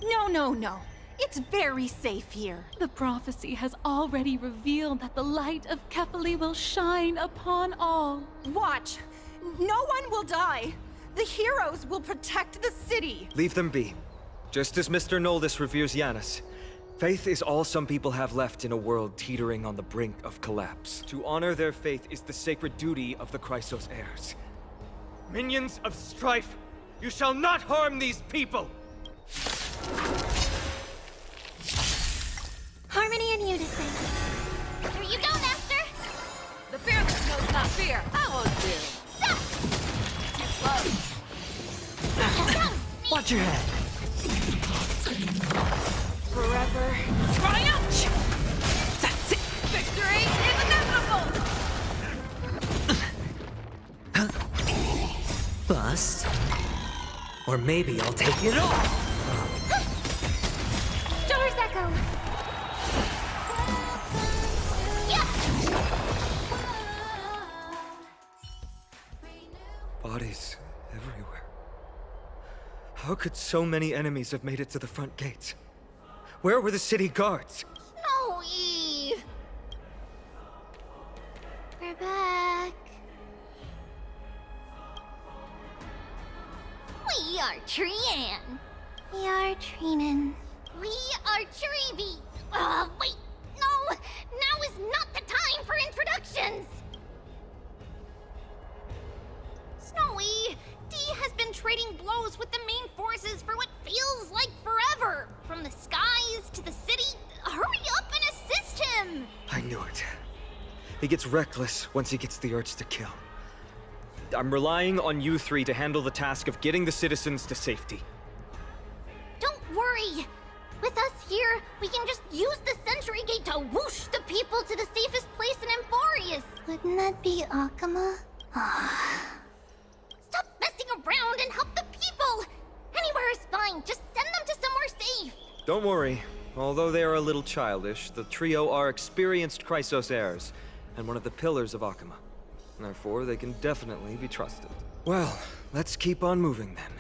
No. It's very safe here. The prophecy has already revealed that the light of Kefali will shine upon all. Watch. No one will die. The heroes will protect the city. Leave them be. Just as Mr. Noldus reveres Janus, faith is all some people have left in a world teetering on the brink of collapse. To honor their faith is the sacred duty of the Chrysos heirs. Minions of strife, you shall not harm these people! Harmony and unison. Here you go, Master! The fearless knows not fear. I won't do. Too slow. Watch your head. Forever. Triumph! That's it! Victory is inevitable! Bust. Or maybe I'll take it off. Star's Echo. Bodies everywhere. How could so many enemies have made it to the front gates? Where were the city guards? Snowy! We're back. We are Trian. We are Trinin. We are Trivi. Wait. No! Now is not the time for introductions! Snowy, D has been trading blows with the main forces for what feels like forever. From the skies to the city. Hurry up and assist him! I knew it. He gets reckless once he gets the urge to kill. I'm relying on you three to handle the task of getting the citizens to safety. Don't worry. With us here, we can just use the Sentry Gate to whoosh the people to the safest place in Emphorius. Wouldn't that be Akama? Stop messing around and help the people! Anywhere is fine, just send them to somewhere safe! Don't worry. Although they are a little childish, the trio are experienced Chrysos heirs, and one of the pillars of Akama. Therefore, they can definitely be trusted. Well, let's keep on moving then.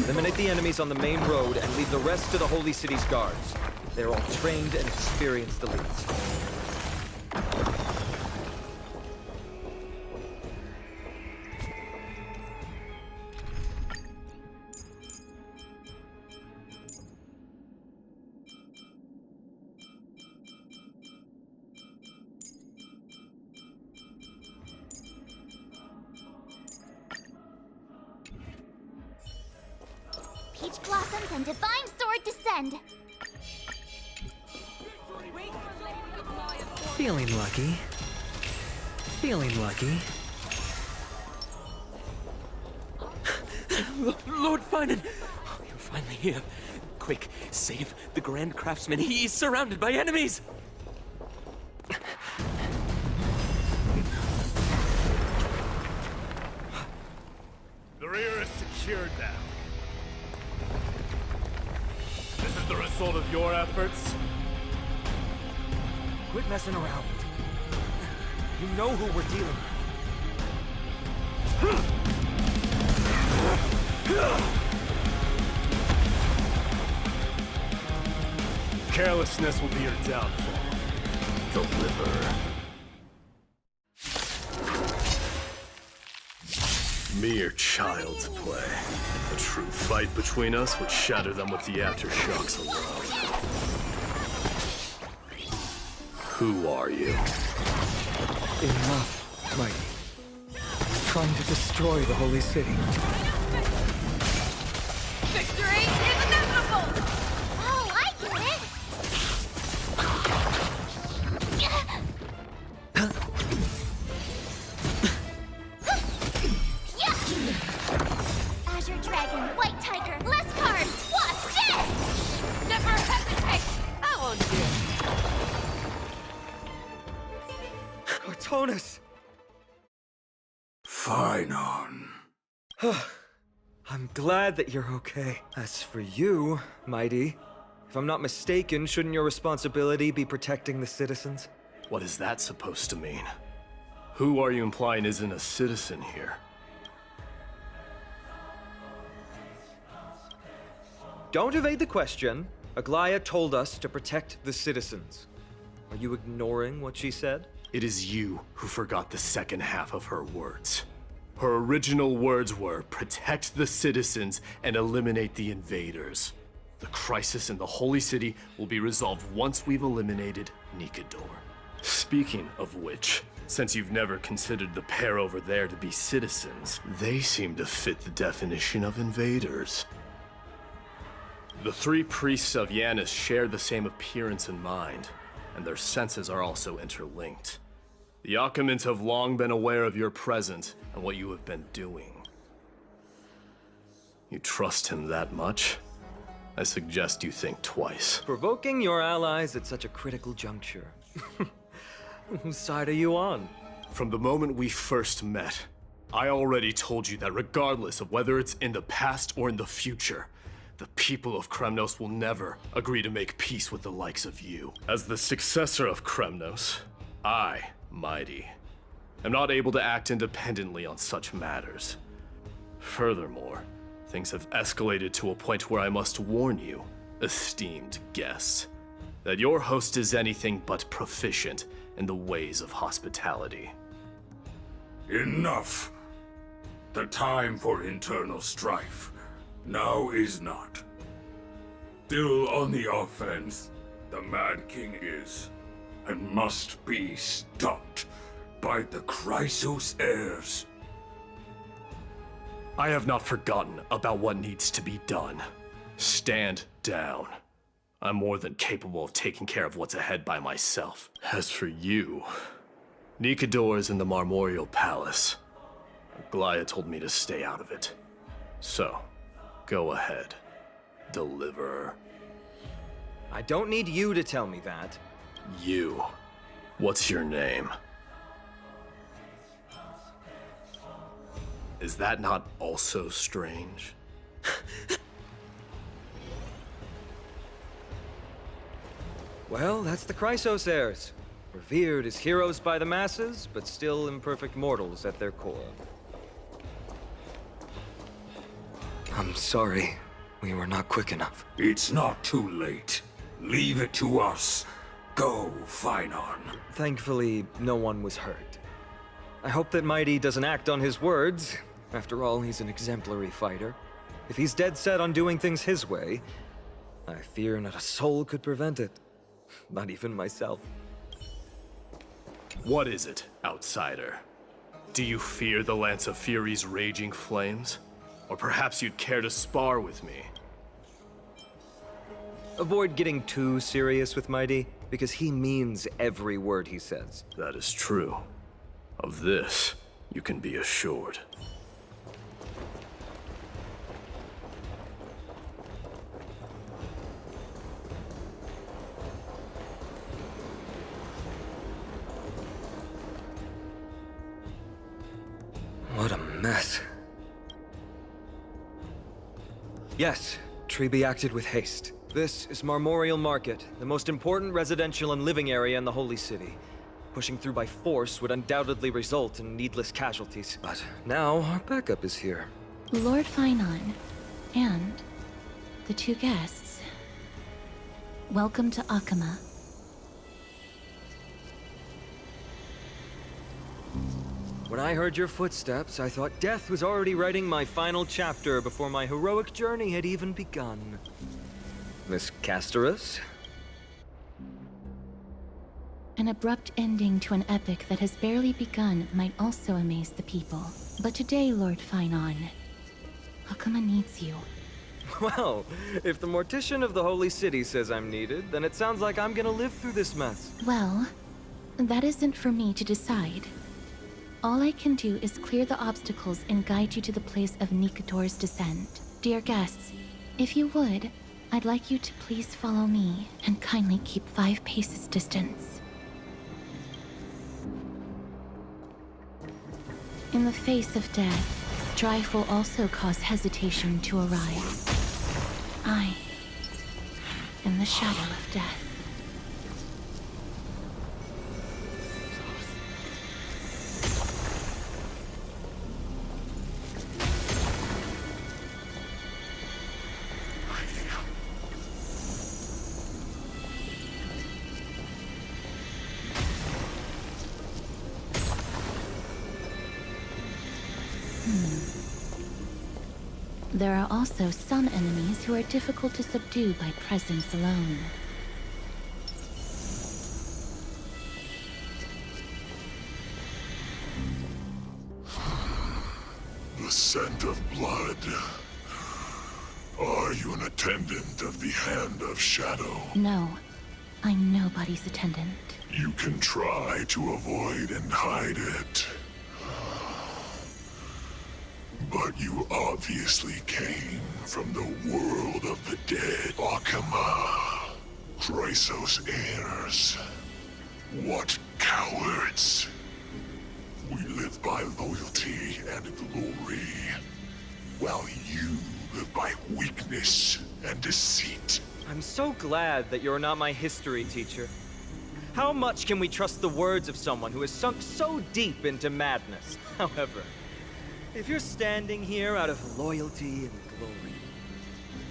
Eliminate the enemies on the main road and leave the rest to the Holy City's guards. They're all trained and experienced elites. Peach blossoms and divine sword descend. Feeling lucky. Feeling lucky. Lord Finan! Oh, you're finally here. Quick, save the Grand Craftsman. He's surrounded by enemies! The rear is secured now. This is the result of your efforts? Quit messing around. You know who we're dealing with. Carelessness will be your downfall. Deliver. Mere child's play. A true fight between us would shatter them with the aftershocks alone. Who are you? Enough, Mighty. I'm trying to destroy the Holy City. Victory is inevitable! Oh, I get it! Azure Dragon, White Tonus! Finon. I'm glad that you're okay. As for you, Mighty, if I'm not mistaken, shouldn't your responsibility be protecting the citizens? What is that supposed to mean? Who are you implying isn't a citizen here? Don't evade the question. Aglaya told us to protect the citizens. Are you ignoring what she said? It is you who forgot the second half of her words. Her original words were, protect the citizens and eliminate the invaders. The crisis in the Holy City will be resolved once we've eliminated Nikador. Speaking of which, since you've never considered the pair over there to be citizens, they seem to fit the definition of invaders. The three priests of Yanis share the same appearance and mind, and their senses are also interlinked. The Achaemins have long been aware of your presence and what you have been doing. You trust him that much? I suggest you think twice. Provoking your allies at such a critical juncture. Whose side are you on? From the moment we first met, I already told you that regardless of whether it's in the past or in the future, the people of Kremnos will never agree to make peace with the likes of you. As the successor of Kremnos, I, Mighty, am not able to act independently on such matters. Furthermore, things have escalated to a point where I must warn you, esteemed guests, that your host is anything but proficient in the ways of hospitality. Enough. The time for internal strife now is not. Still on the offense, the Mad King is, and must be stopped by the Chrysos heirs. I have not forgotten about what needs to be done. Stand down. I'm more than capable of taking care of what's ahead by myself. As for you, Nikador is in the Marmorial Palace. Aglaya told me to stay out of it. So, go ahead. Deliver. I don't need you to tell me that. You. What's your name? Is that not also strange? Well, that's the Chrysos heirs. Revered as heroes by the masses, but still imperfect mortals at their core. I'm sorry. We were not quick enough. It's not too late. Leave it to us. Go, Finon. Thankfully, no one was hurt. I hope that Mighty doesn't act on his words. After all, he's an exemplary fighter. If he's dead set on doing things his way, I fear not a soul could prevent it. Not even myself. What is it, outsider? Do you fear the Lance of Fury's raging flames? Or perhaps you'd care to spar with me? Avoid getting too serious with Mighty, because he means every word he says. That is true. Of this, you can be assured. What a mess. Yes, Treby acted with haste. This is Marmorial Market, the most important residential and living area in the Holy City. Pushing through by force would undoubtedly result in needless casualties. But now our backup is here. Lord Finon, and the two guests. Welcome to Achaema. When I heard your footsteps, I thought death was already writing my final chapter before my heroic journey had even begun. Miss Casterus? An abrupt ending to an epic that has barely begun might also amaze the people. But today, Lord Finon, Achaema needs you. Well, if the Mortician of the Holy City says I'm needed, then it sounds like I'm gonna live through this mess. Well, that isn't for me to decide. All I can do is clear the obstacles and guide you to the place of Nikador's descent. Dear guests, if you would, I'd like you to please follow me and kindly keep 5 paces distance. In the face of death, strife will also cause hesitation to arise. I am the shadow of death. There are also some enemies who are difficult to subdue by presence alone. The scent of blood. Are you an attendant of the Hand of Shadow? No, I'm nobody's attendant. You can try to avoid and hide it. But you obviously came from the world of the dead. Akama. Chrysos heirs. What cowards. We live by loyalty and glory, while you live by weakness and deceit. I'm so glad that you're not my history teacher. How much can we trust the words of someone who has sunk so deep into madness? However, if you're standing here out of loyalty and glory,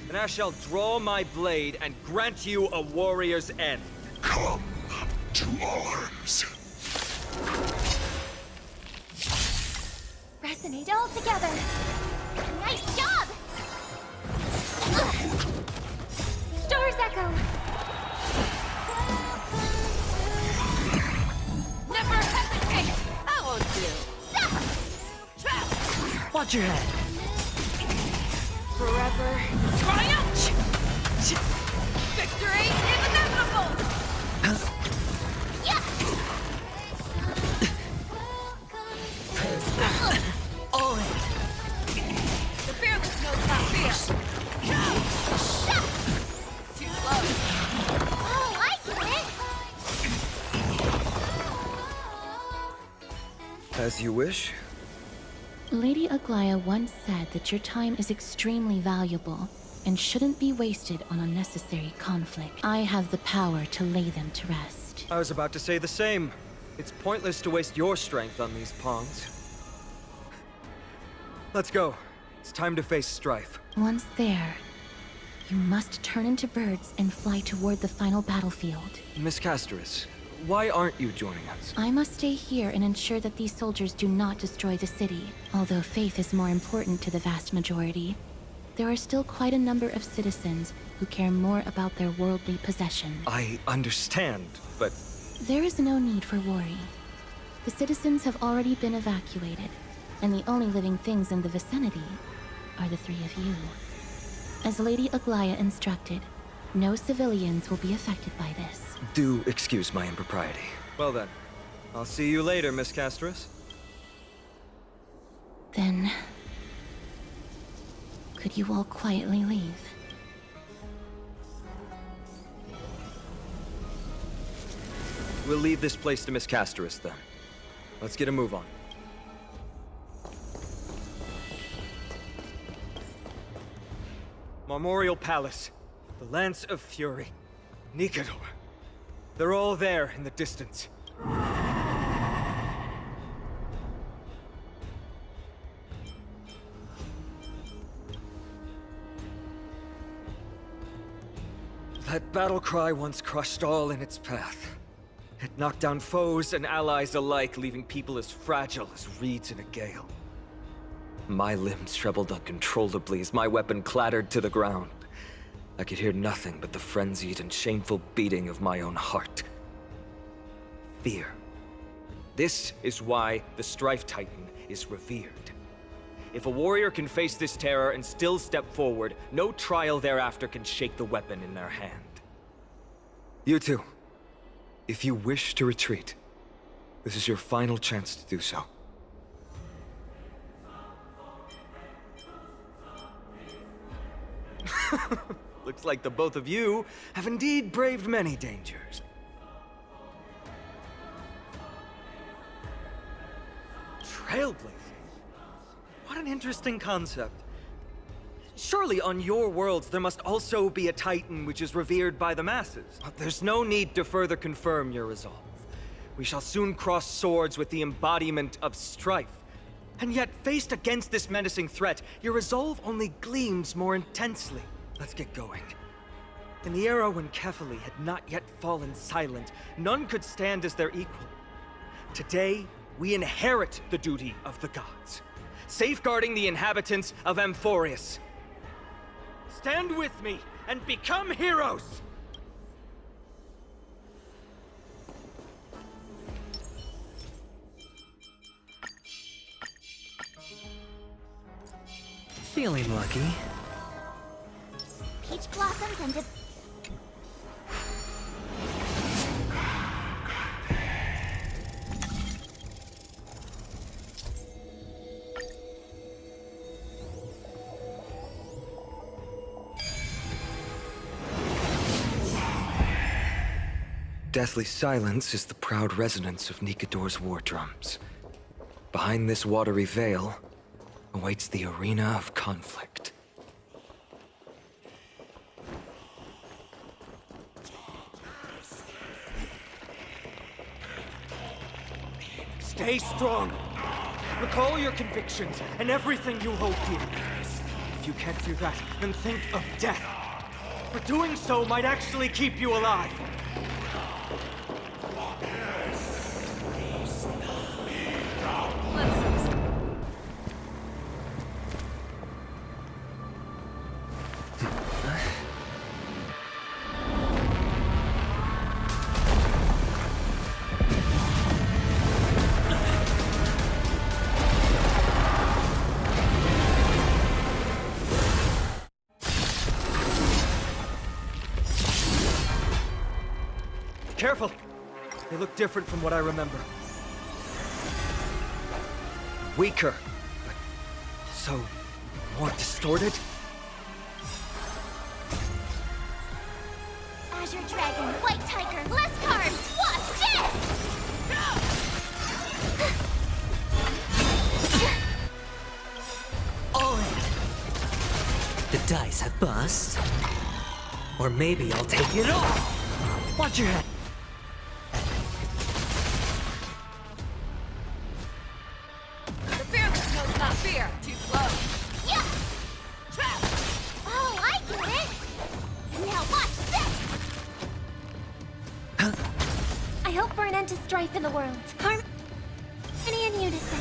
then I shall draw my blade and grant you a warrior's end. Come to arms. Resonate all together. Nice job! Stars echo. Never hesitate! That won't do. Watch your head. Forever triumph! Victory is inevitable! Yeah! All in. The fearless knows not fear. Too slow. Oh, I get it! As you wish. Lady Aglaya once said that your time is extremely valuable and shouldn't be wasted on unnecessary conflict. I have the power to lay them to rest. I was about to say the same. It's pointless to waste your strength on these pawns. Let's go. It's time to face strife. Once there, you must turn into birds and fly toward the final battlefield. Miss Castoris, why aren't you joining us? I must stay here and ensure that these soldiers do not destroy the city. Although faith is more important to the vast majority, there are still quite a number of citizens who care more about their worldly possessions. I understand, but There is no need for worry. The citizens have already been evacuated, and the only living things in the vicinity are the three of you. As Lady Aglaya instructed, no civilians will be affected by this. do excuse my impropriety. Well then, I'll see you later, Miss Castoris. Then, could you all quietly leave? We'll leave this place to Miss Castoris then. Let's get a move on. Memorial Palace, the Lance of Fury, Nikador. They're all there in the distance. That battle cry once crushed all in its path. It knocked down foes and allies alike, leaving people as fragile as reeds in a gale. My limbs trembled uncontrollably as my weapon clattered to the ground. I could hear nothing but the frenzied and shameful beating of my own heart. Fear. This is why the Strife Titan is revered. If a warrior can face this terror and still step forward, no trial thereafter can shake the weapon in their hand. You two, if you wish to retreat, this is your final chance to do so. Looks like the both of you have indeed braved many dangers. Trailblazers? What an interesting concept. Surely on your worlds there must also be a titan which is revered by the masses. But there's no need to further confirm your resolve. We shall soon cross swords with the embodiment of strife. And yet, faced against this menacing threat, your resolve only gleams more intensely. Let's get going. In the era when Kefali had not yet fallen silent, none could stand as their equal. Today, we inherit the duty of the gods, safeguarding the inhabitants of Amphorius. Stand with me and become heroes! Feeling lucky. Peach blossoms and Deathly silence is the proud resonance of Nikador's war drums. Behind this watery veil awaits the arena of conflict. Stay strong! Recall your convictions and everything you hold dear. If you can't do that, then think of death. For doing so might actually keep you alive. Careful! They look different from what I remember. Weaker, but also more distorted. Azure Dragon, White Tiger, less cards! Watch this! All in. The dice have bust. Or maybe I'll take it all. Watch your head. Strife in the world. Harmony and unison.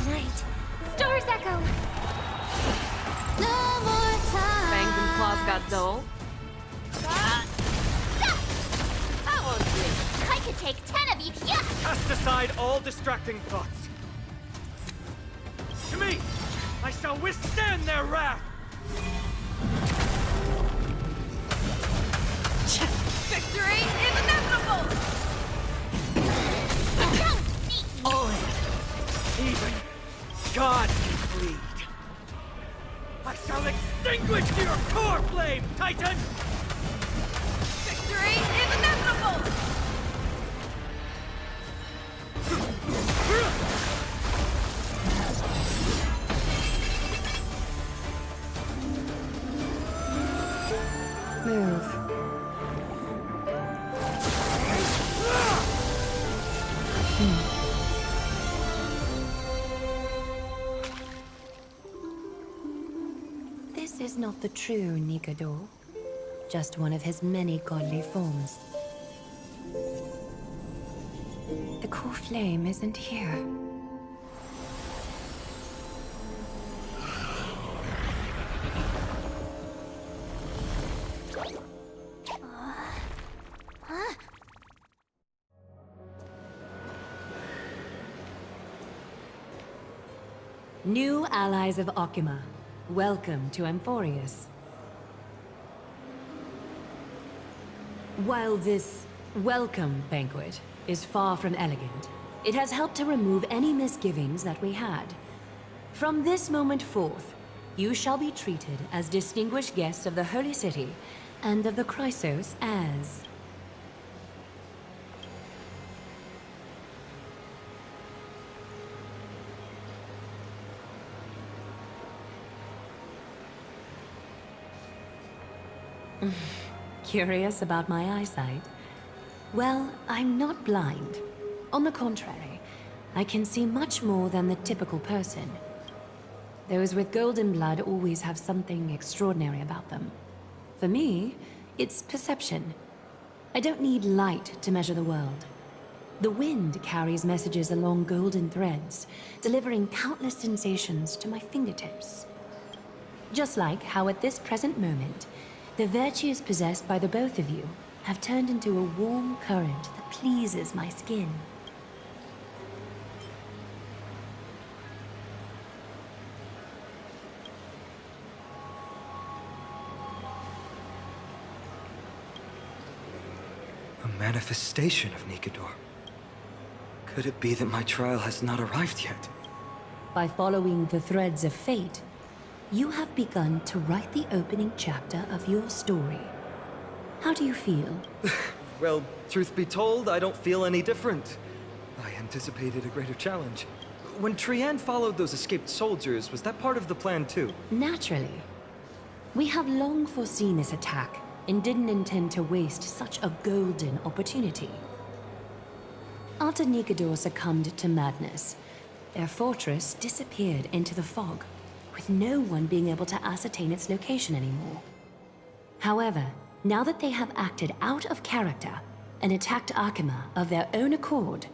Tonight, stars echo. No more time. Fangs and claws got dull. That won't do. I could take 10 of you. Yeah. Cast aside all distracting thoughts. To me, I shall withstand their wrath. Victory is inevitable! All in. Even God can bleed. I shall extinguish your core flame, Titan! Victory is inevitable! Move. This is not the true Nikador, just one of his many godly forms. The core flame isn't here. New allies of Okima, welcome to Amphorius. While this welcome banquet is far from elegant, it has helped to remove any misgivings that we had. From this moment forth, you shall be treated as distinguished guests of the Holy City and of the Chrysos as... Curious about my eyesight? Well, I'm not blind. On the contrary, I can see much more than the typical person. Those with golden blood always have something extraordinary about them. For me, it's perception. I don't need light to measure the world. The wind carries messages along golden threads, delivering countless sensations to my fingertips. Just like how at this present moment, the virtues possessed by the both of you have turned into a warm current that pleases my skin. A manifestation of Nikador. Could it be that my trial has not arrived yet? By following the threads of fate, you have begun to write the opening chapter of your story. How do you feel? Well, truth be told, I don't feel any different. I anticipated a greater challenge. When Trianne followed those escaped soldiers, was that part of the plan too? Naturally. We have long foreseen this attack and didn't intend to waste such a golden opportunity. After Nikador succumbed to madness, their fortress disappeared into the fog, with no one being able to ascertain its location anymore. However, now that they have acted out of character and attacked Arkema of their own accord,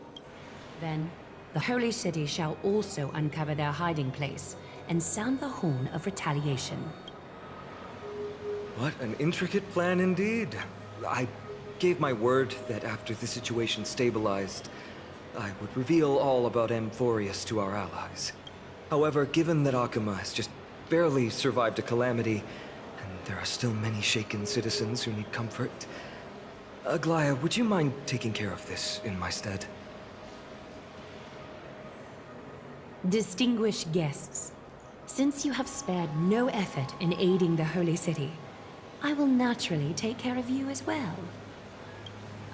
then the Holy City shall also uncover their hiding place and sound the horn of retaliation. What an intricate plan indeed. I gave my word that after the situation stabilized, I would reveal all about Amphorius to our allies. However, given that Akuma has just barely survived a calamity, and there are still many shaken citizens who need comfort, Aglaya, would you mind taking care of this in my stead? Distinguished guests, since you have spared no effort in aiding the Holy City, I will naturally take care of you as well.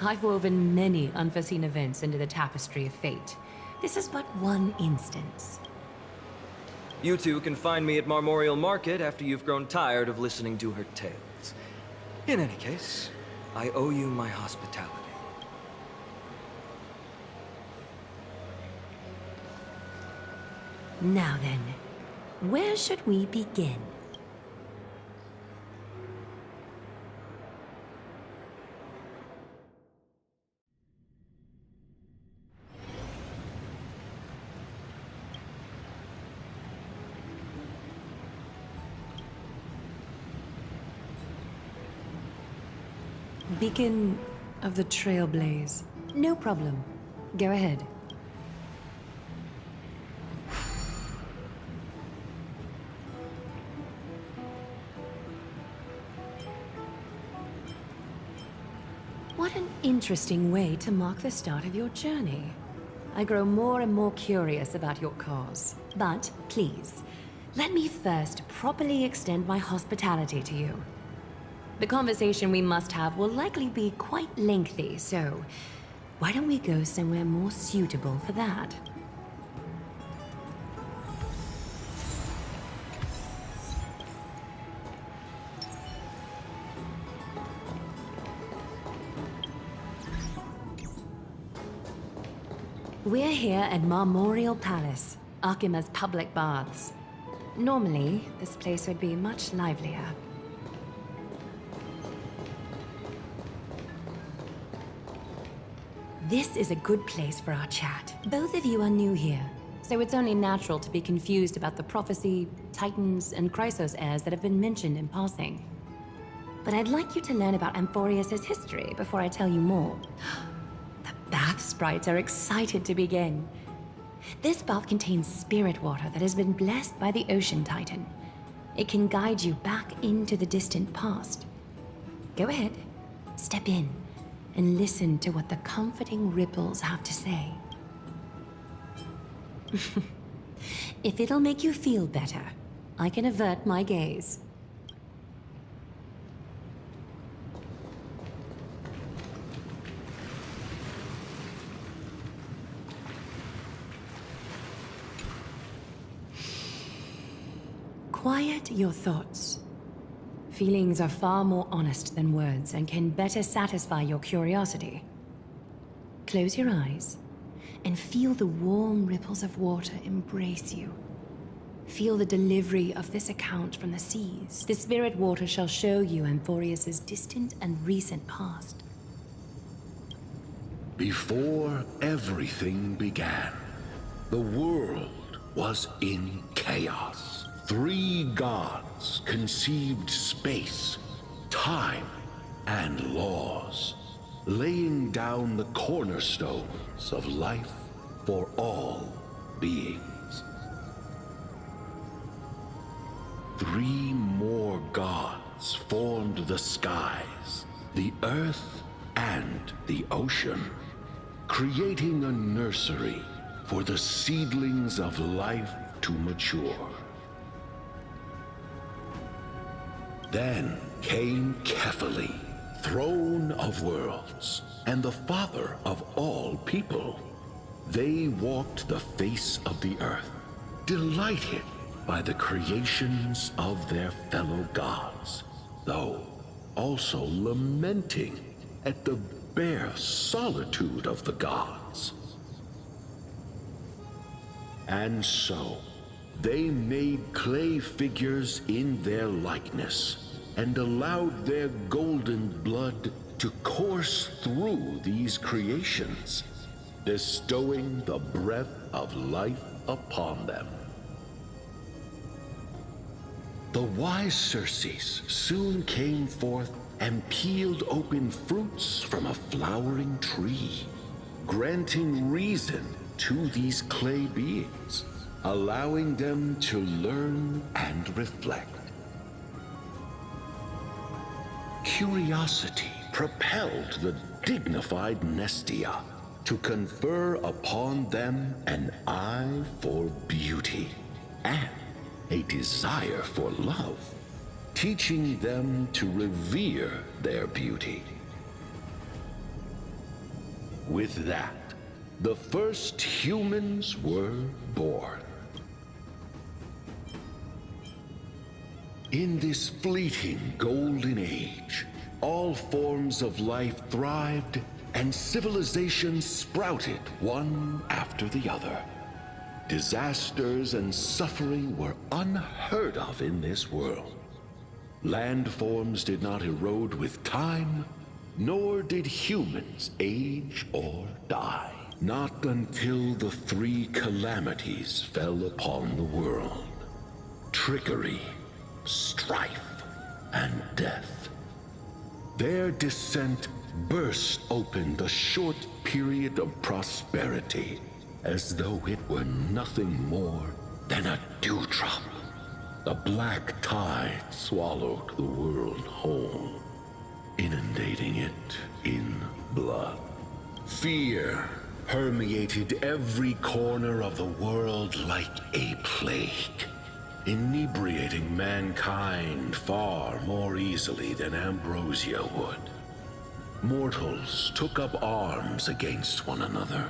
I've woven many unforeseen events into the tapestry of fate. This is but one instance. You two can find me at Marmorial Market after you've grown tired of listening to her tales. In any case, I owe you my hospitality. Now then, where should we begin? Beacon of the Trailblaze. No problem. Go ahead. What an interesting way to mark the start of your journey. I grow more and more curious about your cause. But please, let me first properly extend my hospitality to you. The conversation we must have will likely be quite lengthy, so why don't we go somewhere more suitable for that? We're here at Marmorial Palace, Arkima's public baths. Normally, this place would be much livelier. This is a good place for our chat. Both of you are new here, so it's only natural to be confused about the prophecy, titans, and Chrysos heirs that have been mentioned in passing. But I'd like you to learn about Amphorius' history before I tell you more. The bath sprites are excited to begin. This bath contains spirit water that has been blessed by the Ocean Titan. It can guide you back into the distant past. Go ahead, step in, and listen to what the comforting ripples have to say. If it'll make you feel better, I can avert my gaze. Quiet your thoughts. Feelings are far more honest than words and can better satisfy your curiosity. Close your eyes and feel the warm ripples of water embrace you. Feel the delivery of this account from the seas. The spirit water shall show you Amphorius's distant and recent past. Before everything began, the world was in chaos. 3 gods conceived space, time, and laws, laying down the cornerstones of life for all beings. 3 more gods formed the skies, the earth, and the ocean, creating a nursery for the seedlings of life to mature. Then came Kefali, throne of worlds, and the father of all people. They walked the face of the earth, delighted by the creations of their fellow gods, though also lamenting at the bare solitude of the gods. And so, they made clay figures in their likeness, and allowed their golden blood to course through these creations, bestowing the breath of life upon them. The wise Circes soon came forth and peeled open fruits from a flowering tree, granting reason to these clay beings, allowing them to learn and reflect. Curiosity propelled the dignified Nestia to confer upon them an eye for beauty and a desire for love, teaching them to revere their beauty. With that, the first humans were born. In this fleeting golden age, all forms of life thrived and civilizations sprouted one after the other. Disasters and suffering were unheard of in this world. Landforms did not erode with time, nor did humans age or die. Not until the 3 calamities fell upon the world: trickery, strife, and death. Their descent burst open the short period of prosperity, as though it were nothing more than a dewdrop. The black tide swallowed the world whole, inundating it in blood. Fear permeated every corner of the world like a plague, inebriating mankind far more easily than ambrosia would. Mortals took up arms against one another,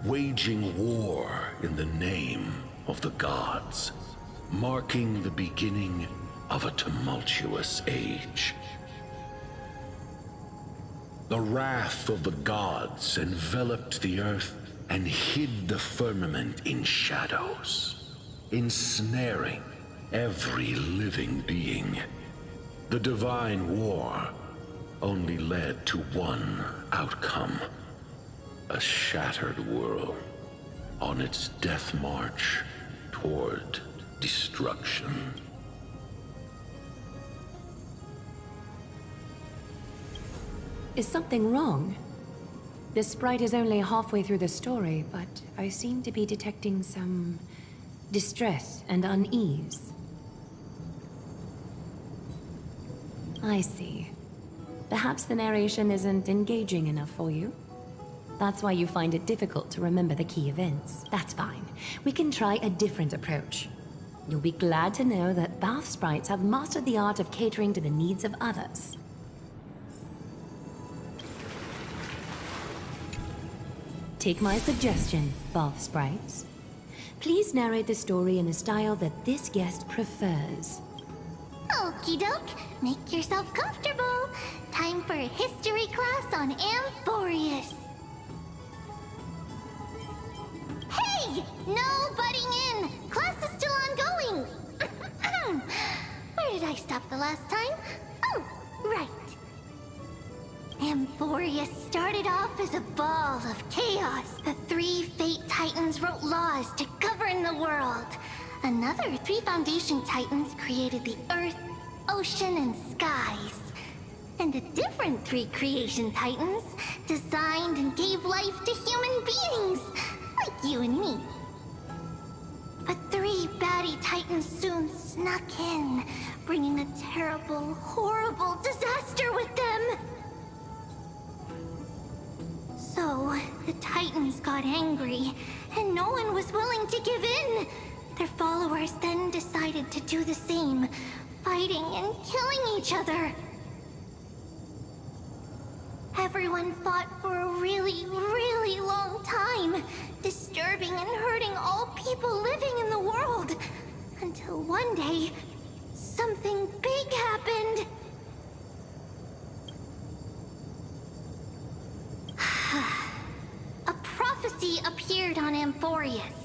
waging war in the name of the gods, marking the beginning of a tumultuous age. The wrath of the gods enveloped the earth and hid the firmament in shadows, ensnaring every living being. The divine war only led to one outcome: a shattered world on its death march toward destruction. Is something wrong? This sprite is only halfway through the story, but I seem to be detecting some distress and unease. I see. Perhaps the narration isn't engaging enough for you. That's why you find it difficult to remember the key events. That's fine. We can try a different approach. You'll be glad to know that bath sprites have mastered the art of catering to the needs of others. Take my suggestion, bath sprites. Please narrate the story in a style that this guest prefers. Okie doke, make yourself comfortable. Time for a history class on Amphorius. Hey! No butting in! Class is still ongoing! Where did I stop the last time? Oh, right. Amphorius started off as a ball of chaos. The 3 Fate Titans wrote laws to govern the world. Another 3 Foundation Titans created the earth, ocean, and skies. And a different 3 Creation Titans designed and gave life to human beings, like you and me. But 3 baddie Titans soon snuck in, bringing a terrible, horrible disaster with them. So, the Titans got angry, and no one was willing to give in. Their followers then decided to do the same, fighting and killing each other. Everyone fought for a really, really long time, disturbing and hurting all people living in the world. Until one day, something big happened. A prophecy appeared on Amphorius.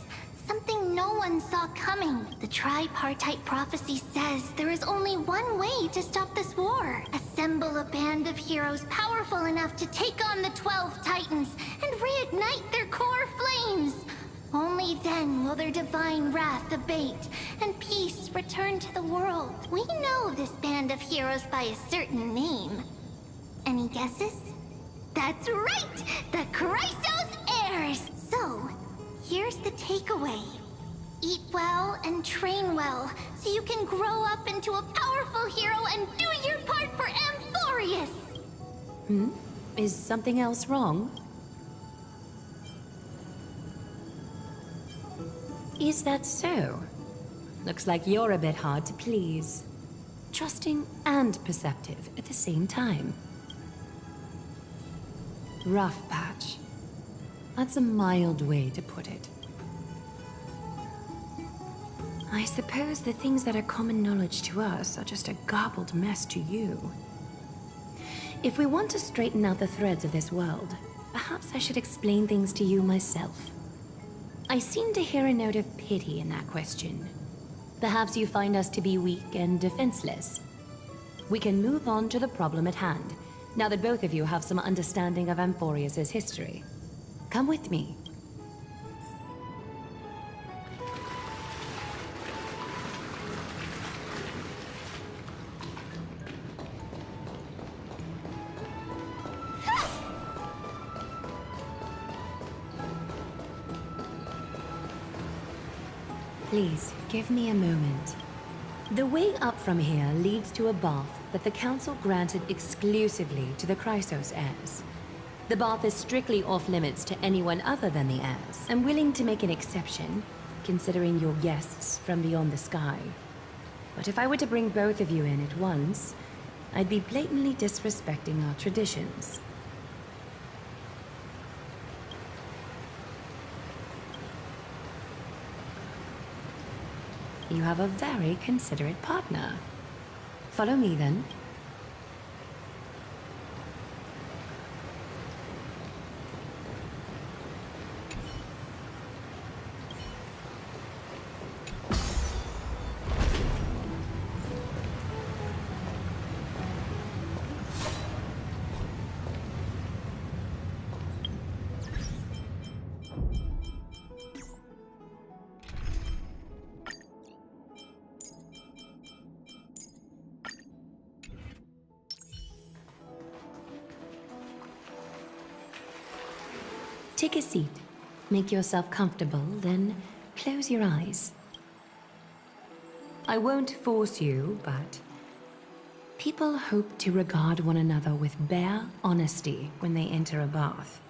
Something no one saw coming. The tripartite prophecy says there is only one way to stop this war. Assemble a band of heroes powerful enough to take on the 12 Titans and reignite their core flames. Only then will their divine wrath abate and peace return to the world. We know this band of heroes by a certain name. Any guesses? That's right! The Chrysos Heirs! So, here's the takeaway. Eat well and train well, so you can grow up into a powerful hero and do your part for Amphorius! Is something else wrong? Is that so? Looks like you're a bit hard to please. Trusting and perceptive at the same time. Rough patch. That's a mild way to put it. I suppose the things that are common knowledge to us are just a garbled mess to you. If we want to straighten out the threads of this world, perhaps I should explain things to you myself. I seem to hear a note of pity in that question. Perhaps you find us to be weak and defenseless. We can move on to the problem at hand, now that both of you have some understanding of Amphorius' history. Come with me. Please, give me a moment. The way up from here leads to a bath that the Council granted exclusively to the Chrysos heirs. The bath is strictly off-limits to anyone other than the heirs. I'm willing to make an exception, considering you're guests from beyond the sky. But if I were to bring both of you in at once, I'd be blatantly disrespecting our traditions. You have a very considerate partner. Follow me, then. Take a seat. Make yourself comfortable, then close your eyes. I won't force you, but people hope to regard one another with bare honesty when they enter a bath.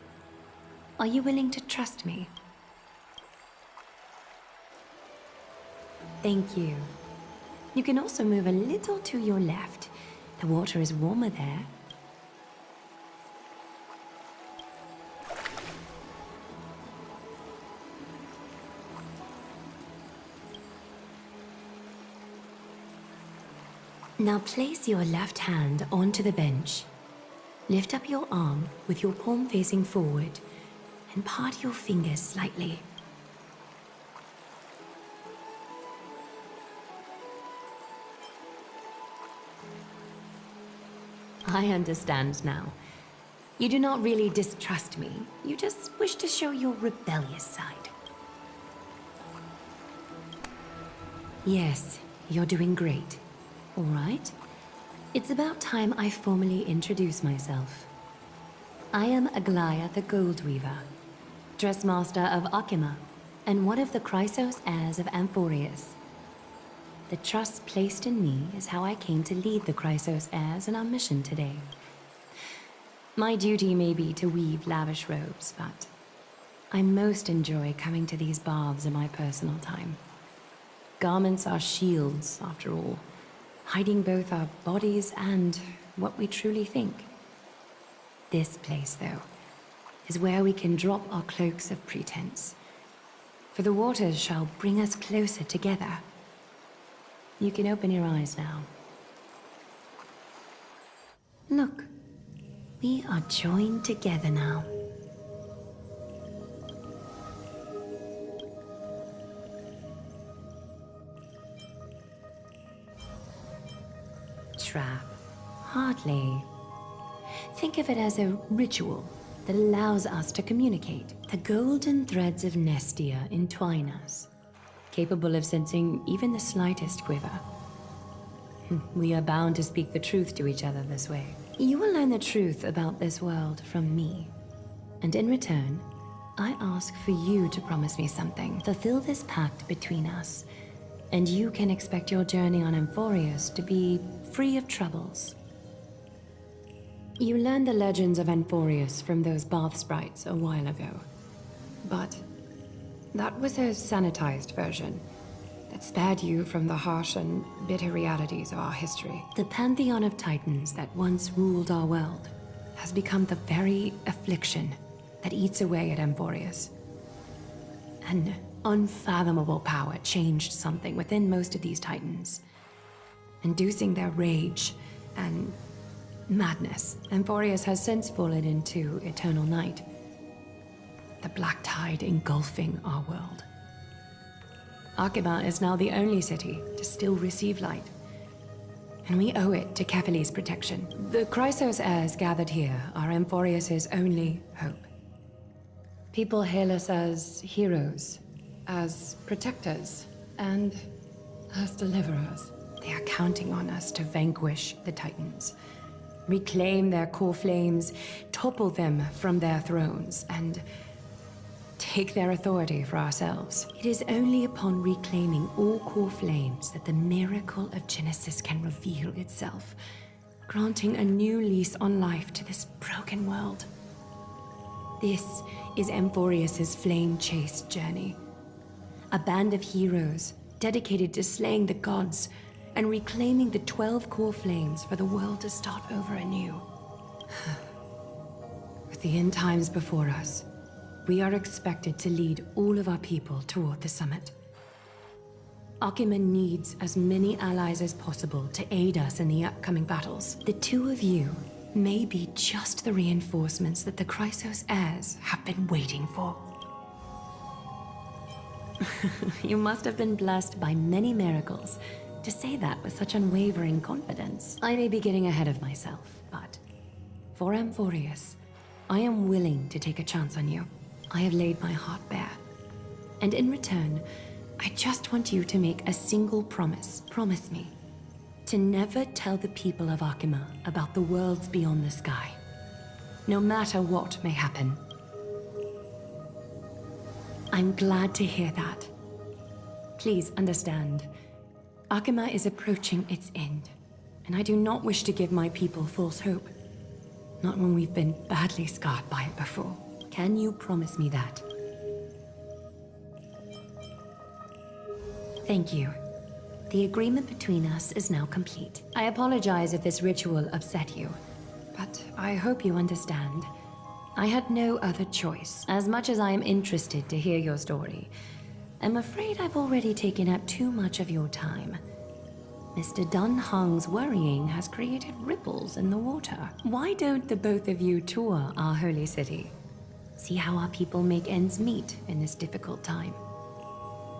Are you willing to trust me? Thank you. You can also move a little to your left. The water is warmer there. Now place your left hand onto the bench. Lift up your arm with your palm facing forward and part your fingers slightly. I understand now. You do not really distrust me. You just wish to show your rebellious side. Yes, you're doing great. All right. It's about time I formally introduce myself. I am Aglaya the Gold Weaver, Dressmaster of Akima, and one of the Chrysos heirs of Amphorius. The trust placed in me is how I came to lead the Chrysos heirs in our mission today. My duty may be to weave lavish robes, but I most enjoy coming to these baths in my personal time. Garments are shields, after all, hiding both our bodies and what we truly think. This place, though, is where we can drop our cloaks of pretense, for the waters shall bring us closer together. You can open your eyes now. Look, we are joined together now. Trap? Hardly. Think of it as a ritual that allows us to communicate. The golden threads of Nestia entwine us, capable of sensing even the slightest quiver. We are bound to speak the truth to each other this way. You will learn the truth about this world from me. And in return, I ask for you to promise me something. Fulfill this pact between us, and you can expect your journey on Amphorius to be free of troubles. You learned the legends of Amphorius from those bath sprites a while ago. But that was a sanitized version that spared you from the harsh and bitter realities of our history. The pantheon of titans that once ruled our world has become the very affliction that eats away at Amphorius. An unfathomable power changed something within most of these titans, inducing their rage and madness. Amphorius has since fallen into eternal night, the black tide engulfing our world. Akima is now the only city to still receive light, and we owe it to Kefali's protection. The Chrysos heirs gathered here are Amphorius's only hope. People hail us as heroes, as protectors, and as deliverers. They are counting on us to vanquish the Titans, reclaim their core flames, topple them from their thrones, and take their authority for ourselves. It is only upon reclaiming all core flames that the miracle of Genesis can reveal itself, granting a new lease on life to this broken world. This is Amphorius's flame-chased journey. A band of heroes dedicated to slaying the gods and reclaiming the 12 core flames for the world to start over anew. With the end times before us, we are expected to lead all of our people toward the summit. Akima needs as many allies as possible to aid us in the upcoming battles. The two of you may be just the reinforcements that the Chrysos heirs have been waiting for. You must have been blessed by many miracles to say that with such unwavering confidence. I may be getting ahead of myself, but for Amphorius, I am willing to take a chance on you. I have laid my heart bare, and in return, I just want you to make a single promise. Promise me to never tell the people of Akima about the worlds beyond the sky, no matter what may happen. I'm glad to hear that. Please understand, Akima is approaching its end, and I do not wish to give my people false hope. Not when we've been badly scarred by it before. Can you promise me that? Thank you. The agreement between us is now complete. I apologize if this ritual upset you, but I hope you understand. I had no other choice. As much as I am interested to hear your story, I'm afraid I've already taken up too much of your time. Mr. Dunhung's worrying has created ripples in the water. Why don't the both of you tour our holy city? See how our people make ends meet in this difficult time.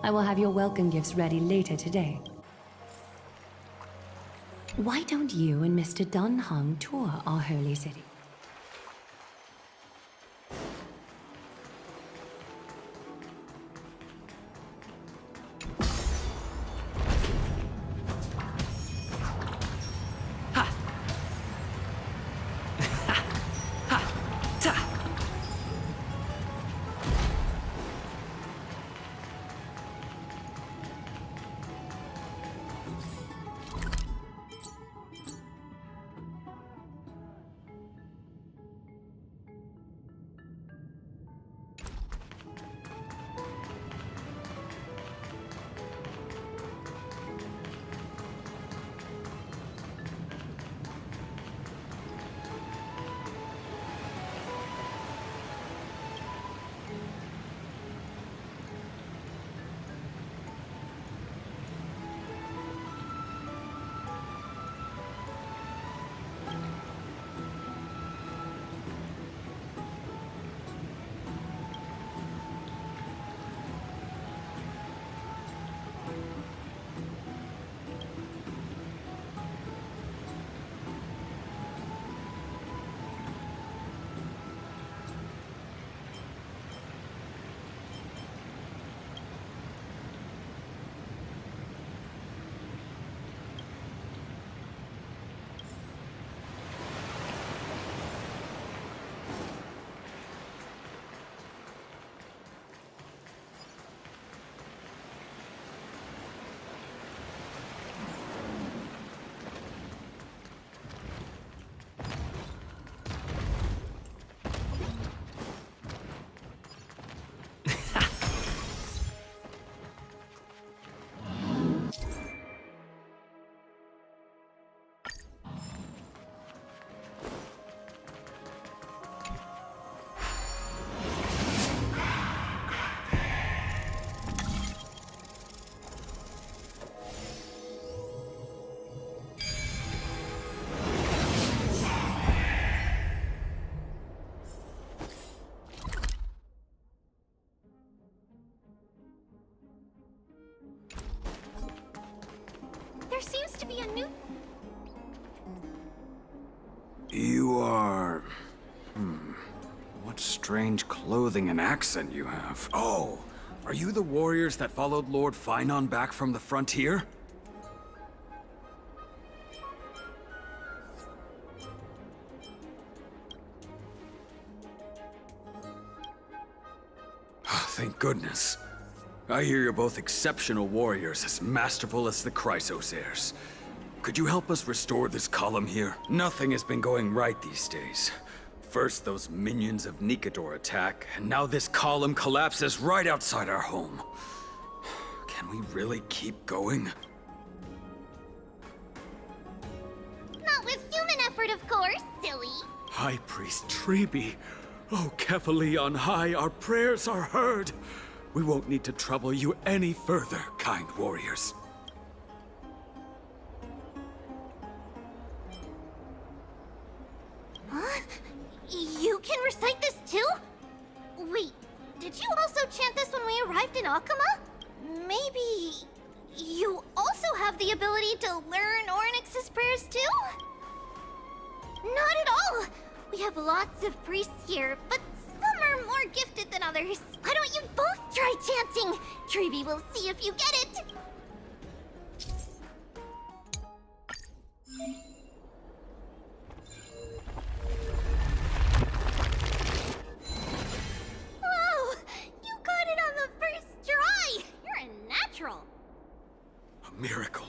I will have your welcome gifts ready later today. Why don't you and Mr. Dunhung tour our holy city? There seems to be a new... You are... What strange clothing and accent you have. Oh, are you the warriors that followed Lord Finon back from the frontier? Thank goodness. I hear you're both exceptional warriors, as masterful as the Chrysos heirs. Could you help us restore this column here? Nothing has been going right these days. First those minions of Nicator attack, and now this column collapses right outside our home. Can we really keep going? Not with human effort, of course, silly. High Priest Treeby. Oh, Kefali on high, our prayers are heard. We won't need to trouble you any further, kind warriors. Huh? You can recite this too? Wait, did you also chant this when we arrived in Akama? Maybe... you also have the ability to learn Ornyx's prayers too? Not at all! We have lots of priests here, but some are more gifted than others. Why don't you both try chanting? Treeby will see if you get it! Whoa! You got it on the first try! You're a natural! A miracle.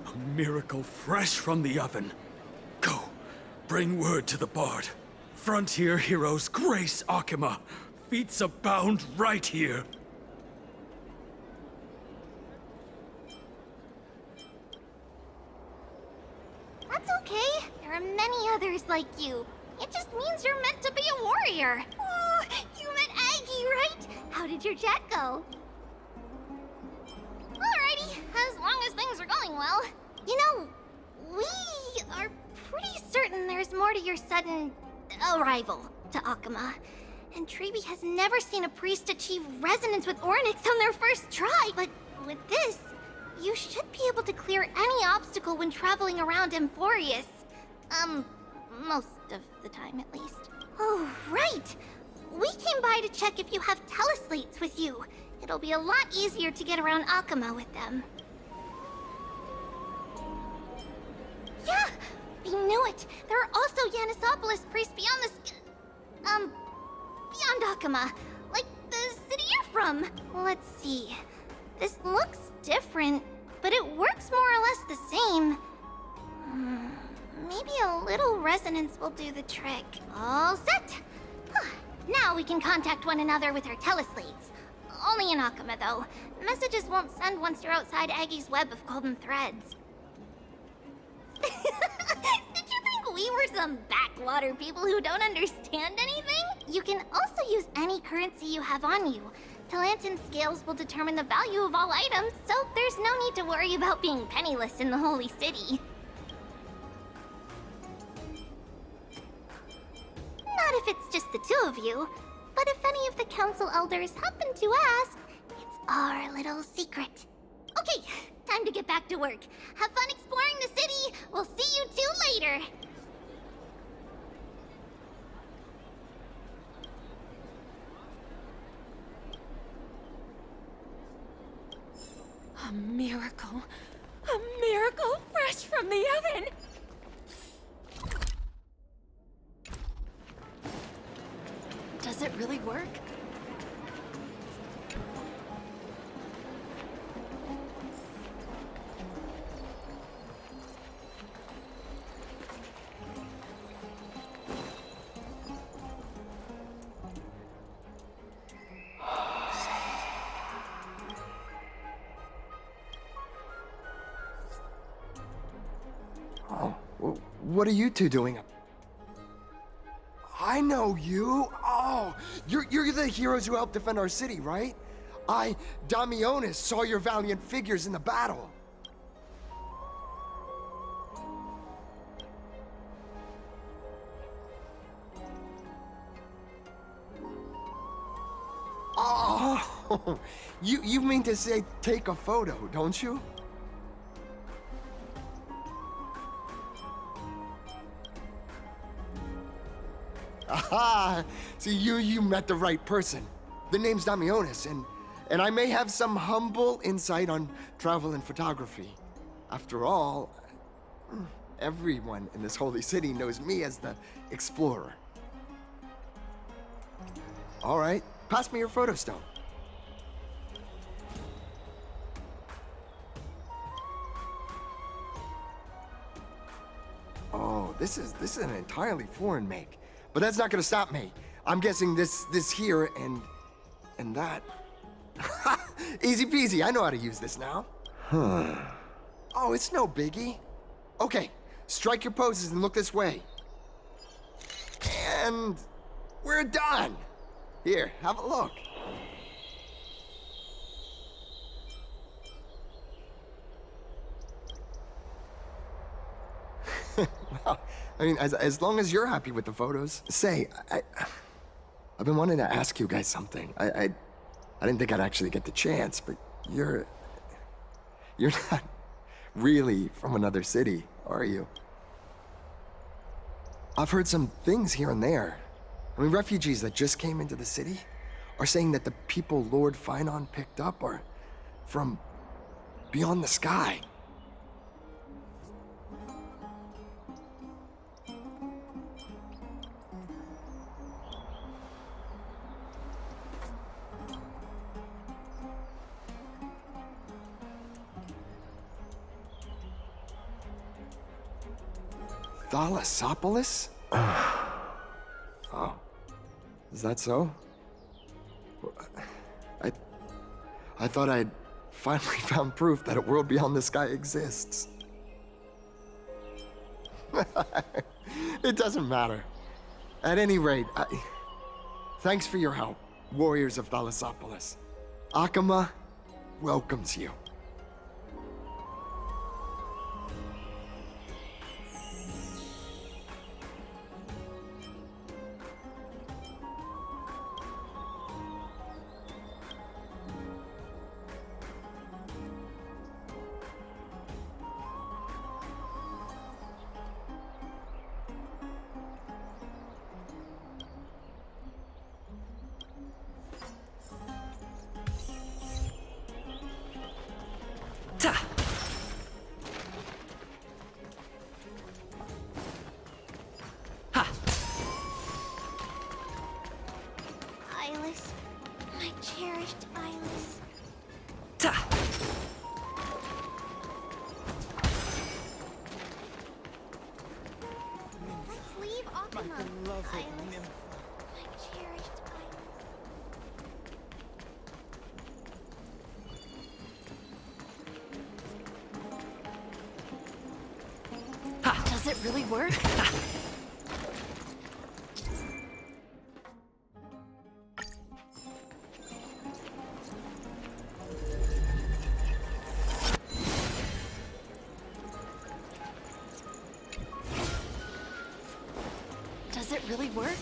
A miracle fresh from the oven. Go, bring word to the Bard. Frontier heroes grace Akama. Feats abound right here. That's okay. There are many others like you. It just means you're meant to be a warrior. Oh, you met Aggie, right? How did your chat go? Alrighty, as long as things are going well. You know, we are pretty certain there's more to your sudden arrival to Akama. And Treeby has never seen a priest achieve resonance with Ornyx on their first try. But with this, you should be able to clear any obstacle when traveling around Emphorius. Most of the time at least. Oh, right! We came by to check if you have teleslates with you. It'll be a lot easier to get around Akama with them. Yeah! We knew it! There are also Yanisopolis priests beyond beyond Akama. Like the city you're from. Let's see. This looks different, but it works more or less the same. Maybe a little resonance will do the trick. All set! Now we can contact one another with our teleslates. Only in Akama, though. Messages won't send once you're outside Aggie's web of golden threads. Did you think we were some backwater people who don't understand anything? You can also use any currency you have on you. Talantan scales will determine the value of all items, so there's no need to worry about being penniless in the Holy City. Not if it's just the two of you, but if any of the council elders happen to ask, it's our little secret. Okay, time to get back to work. Have fun exploring the city. We'll see you two later. A miracle. A miracle fresh from the oven. Does it really work? What are you two doing? I know you. Oh, you're the heroes who helped defend our city, right? Damionis, saw your valiant figures in the battle. Oh, you mean to say take a photo, don't you? Aha! See, you met the right person. The name's Damionis, and I may have some humble insight on travel and photography. After all, everyone in this holy city knows me as the explorer. All right, pass me your photo stone. Oh, this is an entirely foreign make. But that's not gonna stop me. I'm guessing this here and that. Easy peasy, I know how to use this now. Oh, it's no biggie. Okay, strike your poses and look this way. And we're done. Here, have a look. Well, I mean, as long as you're happy with the photos. Say, I've been wanting to ask you guys something. I didn't think I'd actually get the chance, but you're not really from another city, are you? I've heard some things here and there. I mean, refugees that just came into the city are saying that the people Lord Finon picked up are from beyond the sky. Thalasopolis? Oh. Is that so? I thought I'd finally found proof that a world beyond the sky exists. It doesn't matter. At any rate, thanks for your help, warriors of Thalasopolis. Akama welcomes you. Ta! Ha! Eyeless. My cherished Eyeless. Ta! Let's leave Akuma. Eyeless. My cherished Eyeless. Does it really work? Does it really work?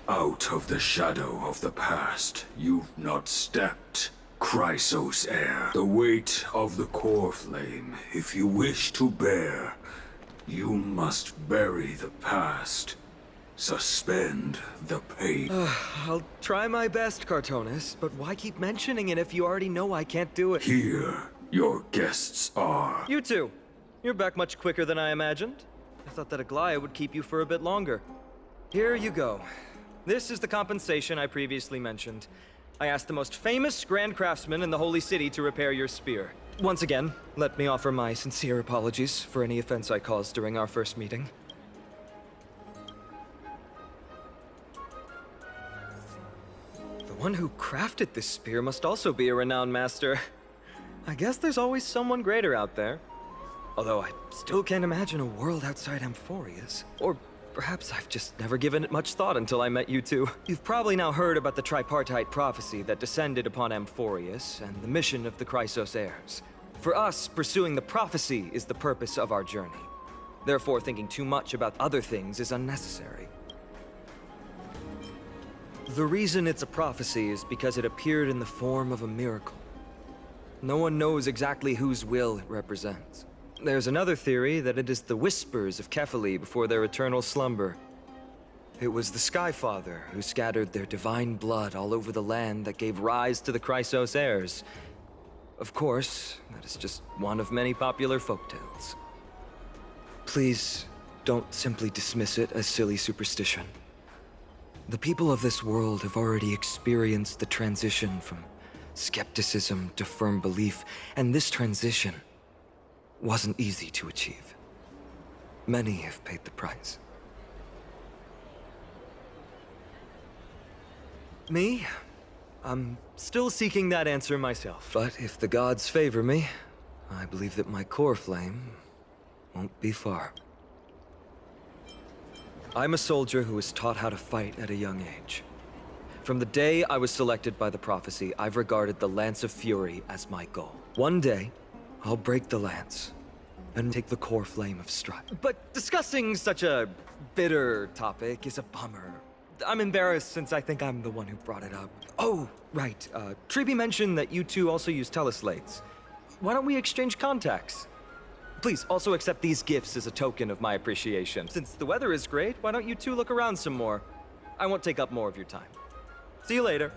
Out of the shadow of the past, you've not stepped. Chrysos heir, the weight of the core flame, if you wish to bear, you must bury the past. Suspend the pain. I'll try my best, Cartonis, but why keep mentioning it if you already know I can't do it? Here, your guests are. You two. You're back much quicker than I imagined. I thought that Aglaya would keep you for a bit longer. Here you go. This is the compensation I previously mentioned. I asked the most famous Grand Craftsman in the Holy City to repair your spear. Once again, let me offer my sincere apologies for any offense I caused during our first meeting. The one who crafted this spear must also be a renowned master. I guess there's always someone greater out there. Although I still can't imagine a world outside Amphorius. Or perhaps I've just never given it much thought until I met you two. You've probably now heard about the tripartite prophecy that descended upon Amphorius and the mission of the Chrysos heirs. For us, pursuing the prophecy is the purpose of our journey. Therefore, thinking too much about other things is unnecessary. The reason it's a prophecy is because it appeared in the form of a miracle. No one knows exactly whose will it represents. There's another theory that it is the whispers of Kefali before their eternal slumber. It was the Skyfather who scattered their divine blood all over the land that gave rise to the Chrysos heirs. Of course, that is just one of many popular folktales. Please, don't simply dismiss it as silly superstition. The people of this world have already experienced the transition from skepticism to firm belief, and this transition wasn't easy to achieve. Many have paid the price. Me? I'm still seeking that answer myself. But if the gods favor me, I believe that my core flame won't be far. I'm a soldier who was taught how to fight at a young age. From the day I was selected by the prophecy, I've regarded the Lance of Fury as my goal. One day, I'll break the lance and take the core flame of strife. But discussing such a bitter topic is a bummer. I'm embarrassed since I think I'm the one who brought it up. Oh, right. Tribi mentioned that you two also use teleslates. why don't we exchange contacts? Please, also accept these gifts as a token of my appreciation. Since the weather is great, why don't you two look around some more? I won't take up more of your time. See you later.